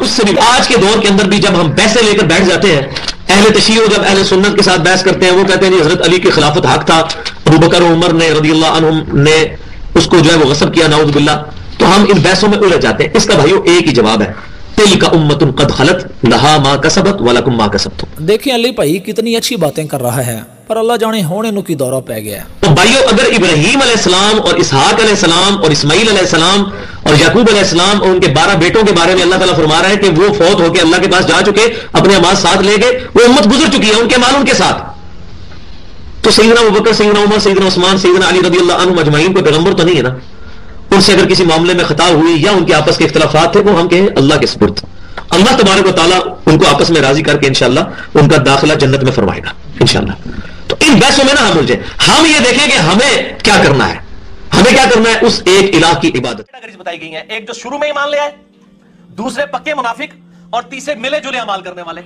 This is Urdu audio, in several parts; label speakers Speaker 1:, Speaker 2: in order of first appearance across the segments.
Speaker 1: اس سے بھی آج کے دور کے اندر بھی جب ہم بحثیں لے کر بیٹھ جاتے ہیں، اہل تشیع جب اہل سنت کے ساتھ بحث کرتے ہیں، وہ کہتے ہیں جی حضرت علی کی خلافت حق تھا، ابو بکر و عمر نے رضی اللہ عنہم نے اس کو جو ہے وہ غصب کیا، نعوذ باللہ. تو ہم ان بحثوں میں الجھ جاتے ہیں. اس کا بھائیو ایک ہی جواب ہے، تلک امۃ قد خلت لہا ما کسبت ولکم ما کسبتم.
Speaker 2: دیکھیں علی بھائی کتنی اچھی باتیں کر رہا ہے، پر اللہ جانے ہونے نو کی دورہ پہ گیا.
Speaker 1: تو بھائیو اگر ابراہیم علیہ السلام اور اسحاق علیہ السلام اور اسماعیل علیہ السلام اور یعقوب علیہ السلام اور ان کے 12 بیٹوں کے بارے میں اللہ تعالیٰ فرما رہا ہے کہ وہ فوت ہو کے اللہ کے پاس جا چکے، اپنے اعمال ساتھ لے گئے، وہ امت گزر چکی ہے، ان کے مال ان کے ساتھ. تو سیدنا ابوبکر، سیدنا عمر، سیدنا عثمان، سیدنا علی رضی اللہ عنہم اجمعین کوئی پیغمبر تو نہیں ہے نا. ان سے اگر کسی معاملے میں خطا ہوئی یا ان کے آپس کے اختلافات تھے، وہ ہم کہیں اللہ کے سپرد. اللہ تبارک و تعالیٰ ان کو آپس میں راضی کر کے انشاءاللہ ان کا داخلہ جنت میں فرمائے گا انشاءاللہ. تو ان بحثوں میں نہ ہم الجھیں، ہم یہ دیکھیں کہ ہمیں کیا کرنا ہے. ہمیں کیا کرنا ہے؟ اس ایک الہ کی عبادت.
Speaker 3: بتائی گئی ہیں، ایک جو شروع میں ایمان لے آئے، دوسرے پکے منافق، اور تیسرے ملے جلے اعمال کرنے والے.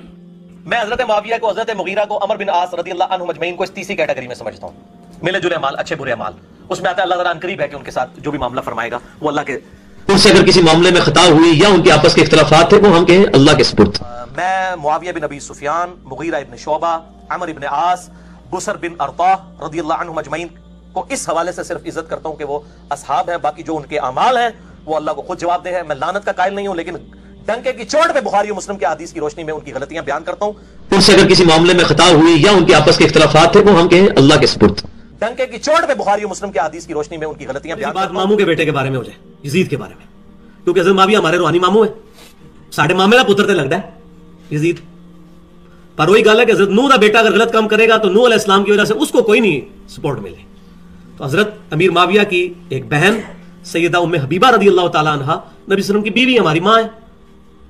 Speaker 3: میں حضرت معاویہ کو، حضرت مغیرہ کو، عمر بن عاص رضی اللہ عنہم اجمعین کو اس تیسری کیٹیگری میں سمجھتا ہوں. ملے جلے اعمال، اچھے برے اعمال. اس میں آتا ہے اللہ تعالیٰ قریب ہے کہ ان کے ساتھ جو بھی معاملہ فرمائے گا وہ اللہ کے.
Speaker 1: ان سے اگر کسی معاملے میں خطا ہوئی یا ان کے آپس کے اختلافات تھے، وہ ہم کہیں اللہ کے سپرد.
Speaker 3: میں معاویہ بن ابی سفیان، مغیرہ ابن شعبہ، عمر ابن عاص، بسر بن ارطاہ رضی اللہ عنہم اجمعین کو اس حوالے سے صرف عزت کرتا ہوں کہ وہ اصحاب ہیں. باقی جو ان کے اعمال ہیں وہ اللہ کو خود جواب دہ ہے. میں لعنت کا قائل نہیں ہوں، لیکن ڈنکے کی چوٹ پہ بخاری و مسلم کے حدیث کی روشنی میں ان کی غلطیاں بیان کرتا ہوں.
Speaker 1: ان سے اگر کسی معاملے میں خطا ہوئی یا ان کے آپس کے اختلافات تھے، وہ ہم کہیں اللہ کے سپرد.
Speaker 3: ڈنکے کی چوٹ پہ بخاری و مسلم کے حدیث کی روشنی میں ان کی غلطیاں بیان کرتا ہوں.
Speaker 4: ماموں کے بیٹے کے بارے میں ہو جائے، یزید کے بارے میں، کیونکہ حضرت معاویہ ہمارے روحانی ماموں ہیں، ساڈے مامے دا پتر تے لگتا ہے یزید. پر وہی گل ہے کہ حضرت نوح دا بیٹا اگر غلط کام کرے گا تو نوح علیہ السلام کی وجہ سے اس کو کوئی نہیں سپورٹ ملے. تو حضرت امیر معاویہ کی ایک بہن سیدہ ام حبیبہ رضی اللہ تعالیٰ عنہ نبی صلی اللہ علیہ وسلم کی بیوی ہماری ماں ہے،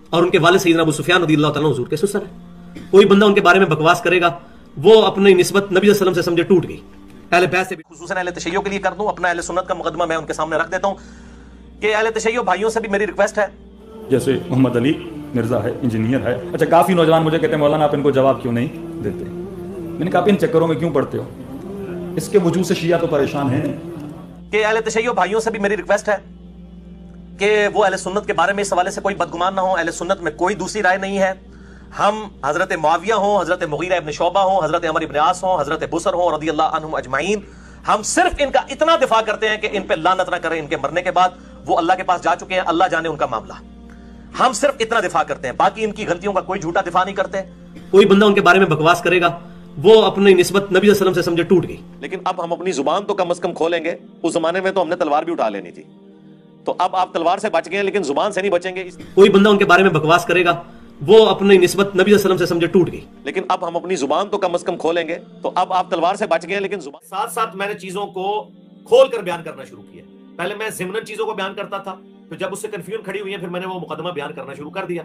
Speaker 4: اور ان کے والد سیدنا ابو سفیان رضی اللہ تعالیٰ حضور کے سسر ہے. کوئی بندہ ان کے بارے میں بکواس کرے گا، وہ اپنی نسبت نبی صلی اللہ علیہ وسلم سے سمجھے ٹوٹ گئی. اہل بیت سے بھی
Speaker 3: خصوصاً اہل تشیع کے لیے کر دوں، اپنا اہل سنت کا مقدمہ میں ان کے سامنے رکھ دیتا ہوں کہ اہل تشیع بھائیوں سے بھی میری ریکویسٹ ہے.
Speaker 5: جیسے محمد علی مرزا ہے، انجینئر ہے. اچھا، کافی نوجوان مجھے کہتے ہیں مولانا آپ ان کو جواب کیوں نہیں دیتے؟ میں نے کہا آپ ان چکروں میں کیوں پڑتے ہو؟ اس کے وجود سے شیعہ تو پریشان ہیں.
Speaker 3: کہ اہل تشیع بھائیوں سے بھی میری ریکویسٹ ہے کہ وہ اہل سنت کے بارے میں اس حوالے سے کوئی بدگمان نہ ہو. اہل سنت میں کوئی دوسری رائے نہیں ہے. ہم حضرت معاویہ ہوں، حضرت مغیرہ ابن شعبہ ہوں، حضرت عمر ابن عاص ہوں، حضرت بسر ہوں رضی اللہ عنہم اجمعین، ہم صرف ان کا اتنا دفاع کرتے ہیں کہ ان پہ لعنت نہ کریں. ان کے مرنے کے بعد وہ اللہ کے پاس جا چکے ہیں، اللہ جانے ان کا معاملہ. ہم صرف اتنا دفاع کرتے ہیں، باقی ان کی غلطیوں کا کوئی جھوٹا دفاع نہیں کرتے.
Speaker 4: کوئی بندہ ان کے بارے میں بکواس کرے گا، وہ اپنی نسبت نبی صلی اللہ علیہ وسلم سے سمجھے ٹوٹ گئی.
Speaker 3: لیکن اب ہم اپنی زبان تو کم از کم کھولیں گے. اس زمانے میں تو ہم نے تلوار بھی اٹھا لینی تھی، تو اب آپ تلوار سے بچ گئے لیکن زبان سے نہیں بچیں گے.
Speaker 4: کوئی بندہ ان کے بارے میں بکواس کرے گا، وہ اپنی نسبت نبی صلی اللہ علیہ وسلم سے سمجھے ٹوٹ گئی.
Speaker 3: لیکن اب ہم اپنی زبان تو کم از کم کھولیں گے. تو اب آپ تلوار سے بچ گئے لیکن زبان. ساتھ ساتھ میں نے چیزوں کو کھول کر بیان کرنا شروع کیا. پہلے میں ضمناً چیزوں کو بیان کرتا تھا، پھر جب اس سے کنفیوژن کھڑی ہوئی ہے پھر میں نے وہ مقدمہ بیان کرنا شروع کر دیا.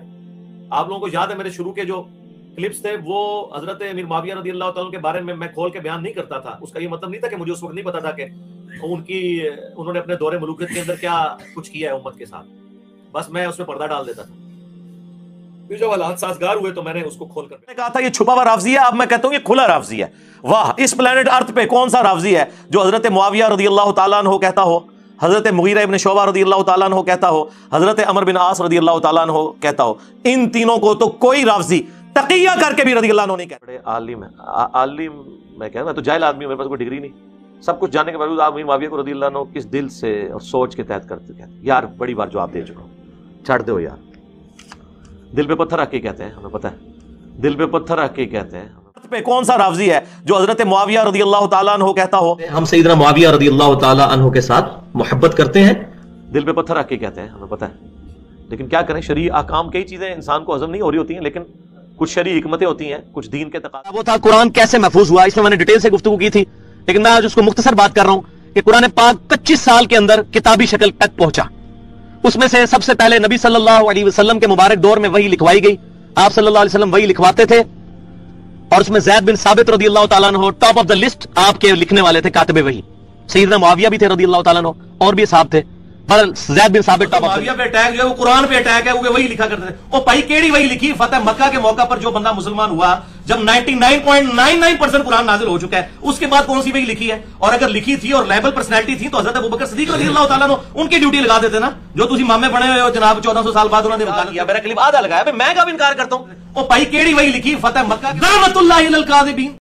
Speaker 3: آپ لوگوں کو یاد ہے میرے شروع کے جو کلپس تھے وہ حضرت امیر معاویہ رضی اللہ تعالیٰ کے بارے میں کھول کے بیان نہیں کرتا تھا. اس کا یہ مطلب نہیں تھا کہ مجھے اس وقت نہیں پتا تھا کہ انہوں نے اپنے دور ملوکیت کے اندر کیا کچھ کیا ہے امت کے ساتھ. بس میں اس میں پردہ ڈال دیتا تھا. پھر جب حالات سازگار ہوئے تو میں نے اس کو کھول کر میں نے کہا تھا یہ چھپا ہوا رافضی ہے. اب میں کہتا ہوں یہ کھلا رافضی ہے. واہ، اس پلانٹ ارتھ پہ کون سا رافضی ہے جو حضرت معاویہ رضی اللہ تعالیٰ عنہ کہتا ہو، حضرت مغیرہ ابن شعبہ رضی اللہ تعالیٰ عنہ کہتا ہو، حضرت عمر بن عاص رضی اللہ تعالیٰ عنہ کہتا ہو. ان تینوں کو تو کوئی رافضی تقیہ کر کے بھی رضی اللہ عنہ نہیں کہتا. بڑے عالم ہے، عالم میں کہہ رہا میں تو جاہل آدمی ہوں، میرے پاس کوئی ڈگری نہیں. سب کچھ جاننے کے باوجود آپ امیر معاویہ کو رضی اللہ عنہ کس دل سے اور سوچ کے تحت کرتے ہیں؟ یار بڑی بار جواب دے چکا ہوں، چھڑ دو یار. دل پہ پتھر رکھ کے کہتے ہیں، ہمیں پتہ ہے دل پہ پتھر رکھ کے کہتے ہیں. پہ کون سا رافضی ہے جو حضرت معاویہ رضی اللہ تعالیٰ عنہ کہتا ہو
Speaker 1: ہم سیدنا معاویہ رضی اللہ تعالیٰ عنہ کے ساتھ محبت کرتے ہیں؟
Speaker 3: دل پہ پتھر رکھ کے کہتے ہیں، ہمیں پتہ ہے. لیکن کیا کریں، شرعی احکام کئی چیزیں انسان کو ہضم نہیں ہو رہی ہوتی ہیں، لیکن کچھ شرعی حکمتیں ہوتی ہیں، کچھ دین کے تقاضے.
Speaker 1: وہ تھا قرآن کیسے محفوظ ہوا، اس میں نے ڈیٹیل سے گفتگو کی تھی، لیکن میں آج اس کو مختصر بات کر رہا ہوں کہ قرآن پاک 25 سال کے اندر کتابی شکل تک پہنچا. اس میں سے سب سے پہلے نبی صلی اللہ علیہ وسلم کے مبارک دور میں وحی لکھوائی گئی. آپ صلی اللہ علیہ وسلم وحی لکھواتے تھے، اور اس میں زید بن ثابت رضی اللہ تعالیٰ عنہ ٹاپ آف دا لسٹ آپ کے لکھنے والے تھے، کاتب وحی. سیدنا معاویہ بھی تھے رضی اللہ تعالیٰ عنہ، اور بھی صاحب تھے، پر زید بن ثابت ٹاپ آف.
Speaker 3: معاویہ پہ اٹیک جو ہے وہ قرآن پہ اٹیک ہے، وہ وہی لکھا کرتے تھے. وہ بھائی کیڑی وہی لکھی؟ فتح مکہ کے موقع پر جو بندہ مسلمان ہوا جب 99.99% قرآن نازل ہو چکا ہے اس کے بعد کون سی وحی لکھی ہے؟ اور اگر لکھی تھی اور لیبل پرسنالٹی تھی تو حضرت ابوبکر صدیق رضی اللہ تعالیٰ عنہ ان کی ڈیوٹی لگا دیتے نا، جو تسی مامے بنے ہوئے ہو جناب 1400 سال بعد انہوں نے بتا دیا، میرا کلپ آدھا لگایا، میں کب انکار کرتا ہوں؟ او بھائی کیڑی وحی لکھی؟ فتح مکہ، لعنت اللہ علی الکاذبین۔